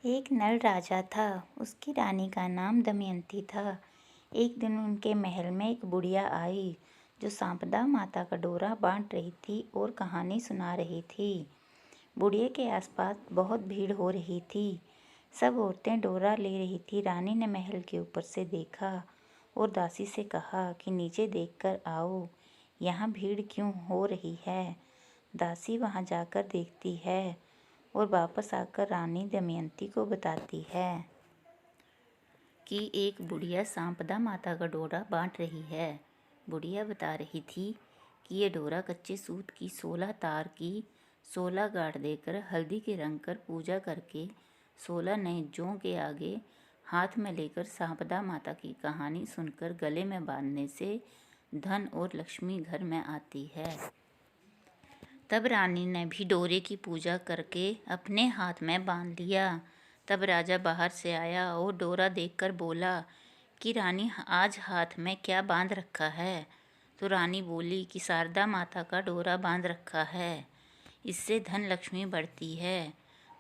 एक नल राजा था। उसकी रानी का नाम दमयंती था। एक दिन उनके महल में एक बुढ़िया आई जो सांपदा माता का डोरा बांट रही थी और कहानी सुना रही थी। बुढ़िया के आसपास बहुत भीड़ हो रही थी। सब औरतें डोरा ले रही थी। रानी ने महल के ऊपर से देखा और दासी से कहा कि नीचे देखकर आओ, यहाँ भीड़ क्यों हो रही है। दासी वहाँ जाकर देखती है और वापस आकर रानी दमयंती को बताती है कि एक बुढ़िया सांपदा माता का डोरा बांट रही है। बुढ़िया बता रही थी कि ये डोरा कच्चे सूत की 16 तार की 16 गांठ देकर हल्दी के रंग कर पूजा करके 16 नए जौ के आगे हाथ में लेकर सांपदा माता की कहानी सुनकर गले में बांधने से धन और लक्ष्मी घर में आती है। तब रानी ने भी डोरे की पूजा करके अपने हाथ में बांध लिया। तब राजा बाहर से आया और डोरा देखकर बोला कि रानी, आज हाथ में क्या बांध रखा है। तो रानी बोली कि शारदा माता का डोरा बांध रखा है, इससे धन लक्ष्मी बढ़ती है।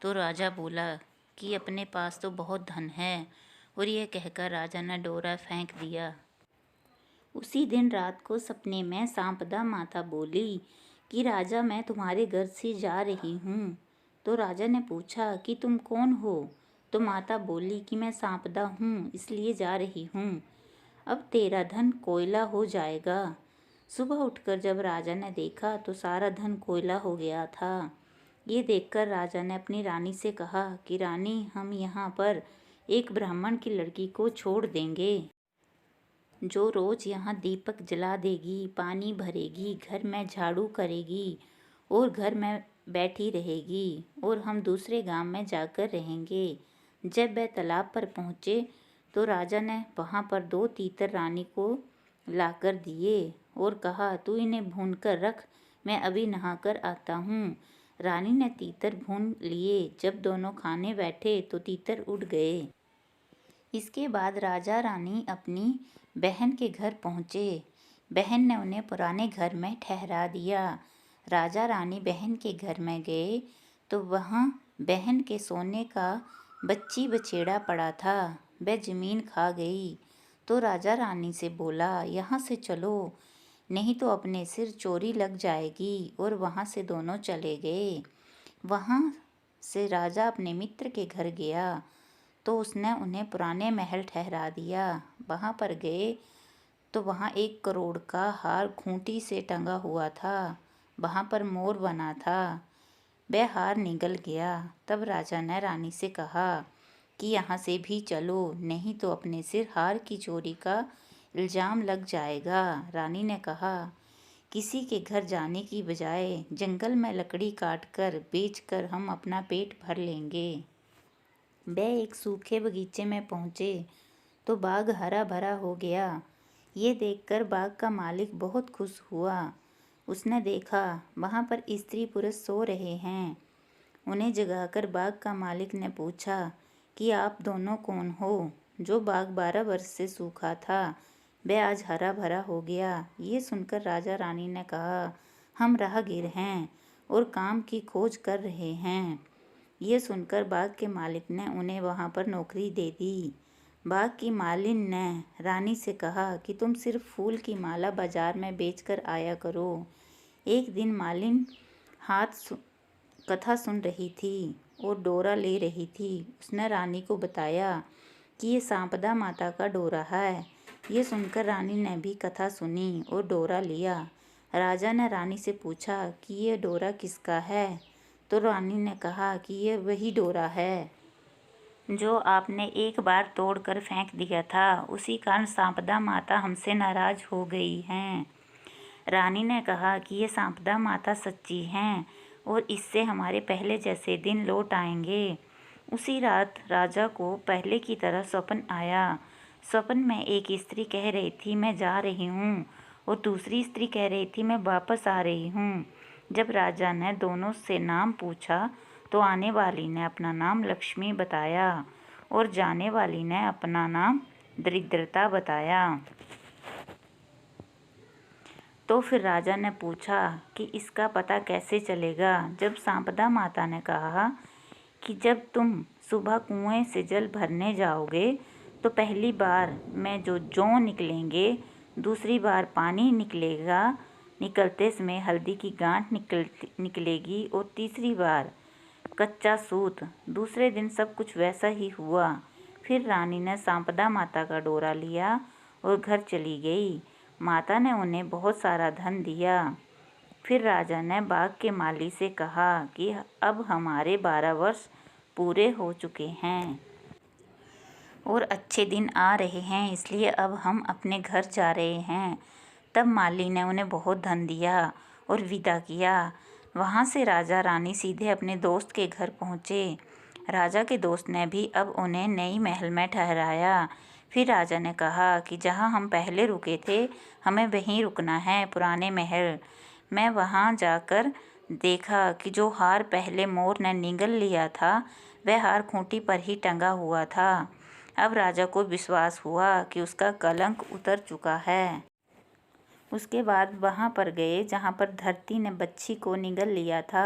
तो राजा बोला कि अपने पास तो बहुत धन है, और यह कहकर राजा ने डोरा फेंक दिया। उसी दिन रात को सपने में सांपदा माता बोली कि राजा, मैं तुम्हारे घर से जा रही हूँ। तो राजा ने पूछा कि तुम कौन हो। तो माता बोली कि मैं सांपदा हूँ, इसलिए जा रही हूँ। अब तेरा धन कोयला हो जाएगा। सुबह उठकर जब राजा ने देखा तो सारा धन कोयला हो गया था। ये देखकर राजा ने अपनी रानी से कहा कि रानी, हम यहाँ पर एक ब्राह्मण की लड़की को छोड़ देंगे जो रोज यहाँ दीपक जला देगी, पानी भरेगी, घर में झाड़ू करेगी और घर में बैठी रहेगी, और हम दूसरे गांव में जाकर रहेंगे। जब वह तालाब पर पहुँचे तो राजा ने वहाँ पर 2 तीतर रानी को लाकर दिए और कहा, तू इन्हें भून कर रख, मैं अभी नहाकर आता हूँ। रानी ने तीतर भून लिए। जब दोनों खाने बैठे तो तीतर उड़ गए। इसके बाद राजा रानी अपनी बहन के घर पहुँचे। बहन ने उन्हें पुराने घर में ठहरा दिया। राजा रानी बहन के घर में गए तो वहाँ बहन के सोने का बच्ची बछेड़ा पड़ा था। वह जमीन खा गई। तो राजा रानी से बोला, यहाँ से चलो, नहीं तो अपने सिर चोरी लग जाएगी। और वहाँ से दोनों चले गए। वहाँ से राजा अपने मित्र के घर गया तो उसने उन्हें पुराने महल ठहरा दिया। वहाँ पर गए तो वहाँ 1 करोड़ का हार खूंटी से टंगा हुआ था। वहाँ पर मोर बना था। वह हार निगल गया। तब राजा ने रानी से कहा कि यहाँ से भी चलो, नहीं तो अपने सिर हार की चोरी का इल्ज़ाम लग जाएगा। रानी ने कहा, किसी के घर जाने की बजाय जंगल में लकड़ी काट कर बेच कर हम अपना पेट भर लेंगे। वे एक सूखे बगीचे में पहुँचे तो बाग हरा भरा हो गया। ये देखकर बाग का मालिक बहुत खुश हुआ। उसने देखा वहाँ पर स्त्री पुरुष सो रहे हैं। उन्हें जगाकर बाग का मालिक ने पूछा कि आप दोनों कौन हो। जो बाग 12 वर्ष से सूखा था वह आज हरा भरा हो गया। ये सुनकर राजा रानी ने कहा, हम राहगीर हैं और काम की खोज कर रहे हैं। ये सुनकर बाग के मालिक ने उन्हें वहाँ पर नौकरी दे दी। बाग की मालिन ने रानी से कहा कि तुम सिर्फ फूल की माला बाजार में बेचकर आया करो। एक दिन मालिन कथा सुन रही थी और डोरा ले रही थी। उसने रानी को बताया कि ये सांपदा माता का डोरा है। ये सुनकर रानी ने भी कथा सुनी और डोरा लिया। राजा ने रानी से पूछा कि ये डोरा किसका है। तो रानी ने कहा कि ये वही डोरा है जो आपने एक बार तोड़कर फेंक दिया था। उसी कारण सांपदा माता हमसे नाराज हो गई हैं। रानी ने कहा कि ये सांपदा माता सच्ची हैं और इससे हमारे पहले जैसे दिन लौट आएंगे। उसी रात राजा को पहले की तरह स्वप्न आया। स्वप्न में एक स्त्री कह रही थी, मैं जा रही हूँ, और दूसरी स्त्री कह रही थी, मैं वापस आ रही हूँ। जब राजा ने दोनों से नाम पूछा तो आने वाली ने अपना नाम लक्ष्मी बताया और जाने वाली ने अपना नाम दरिद्रता बताया। तो फिर राजा ने पूछा कि इसका पता कैसे चलेगा। जब सांपदा माता ने कहा कि जब तुम सुबह कुएं से जल भरने जाओगे तो पहली बार में जो जौ निकलेंगे, दूसरी बार पानी निकलेगा, निकलते समय हल्दी की गांठ निकलेगी और तीसरी बार कच्चा सूत। दूसरे दिन सब कुछ वैसा ही हुआ। फिर रानी ने सांपदा माता का डोरा लिया और घर चली गई। माता ने उन्हें बहुत सारा धन दिया। फिर राजा ने बाग के माली से कहा कि अब हमारे 12 वर्ष पूरे हो चुके हैं और अच्छे दिन आ रहे हैं, इसलिए अब हम अपने घर जा रहे हैं। तब माली ने उन्हें बहुत धन दिया और विदा किया। वहाँ से राजा रानी सीधे अपने दोस्त के घर पहुँचे। राजा के दोस्त ने भी अब उन्हें नई महल में ठहराया। फिर राजा ने कहा कि जहाँ हम पहले रुके थे हमें वहीं रुकना है, पुराने महल। मैं वहाँ जाकर देखा कि जो हार पहले मोर ने निगल लिया था वह हार खूंटी पर ही टंगा हुआ था। अब राजा को विश्वास हुआ कि उसका कलंक उतर चुका है। उसके बाद वहाँ पर गए जहाँ पर धरती ने बच्ची को निगल लिया था।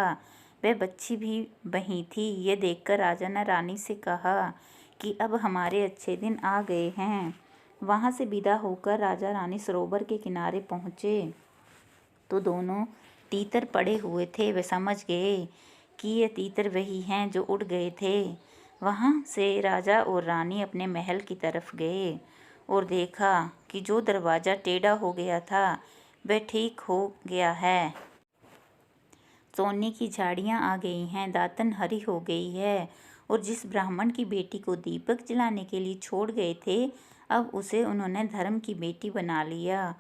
वह बच्ची भी वहीं थी। ये देखकर राजा ने रानी से कहा कि अब हमारे अच्छे दिन आ गए हैं। वहाँ से विदा होकर राजा रानी सरोवर के किनारे पहुँचे तो दोनों तीतर पड़े हुए थे। वे समझ गए कि ये तीतर वही हैं जो उड़ गए थे। वहाँ से राजा और रानी अपने महल की तरफ गए और देखा कि जो दरवाज़ा टेढ़ा हो गया था वह ठीक हो गया है। सोने की झाड़ियाँ आ गई हैं, दातन हरी हो गई है और जिस ब्राह्मण की बेटी को दीपक जलाने के लिए छोड़ गए थे अब उसे उन्होंने धर्म की बेटी बना लिया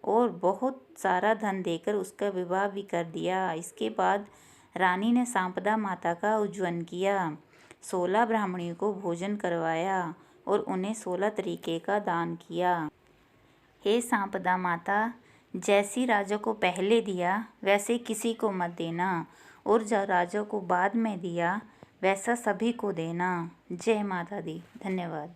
और बहुत सारा धन देकर उसका विवाह भी कर दिया। इसके बाद रानी ने सांपदा माता का उज्जवल किया, 16 ब्राह्मणियों को भोजन करवाया और उन्हें 16 तरीके का दान किया। हे सांपदा माता, जैसी राजा को पहले दिया वैसे किसी को मत देना और जो राजा को बाद में दिया वैसा सभी को देना। जय माता दी। धन्यवाद।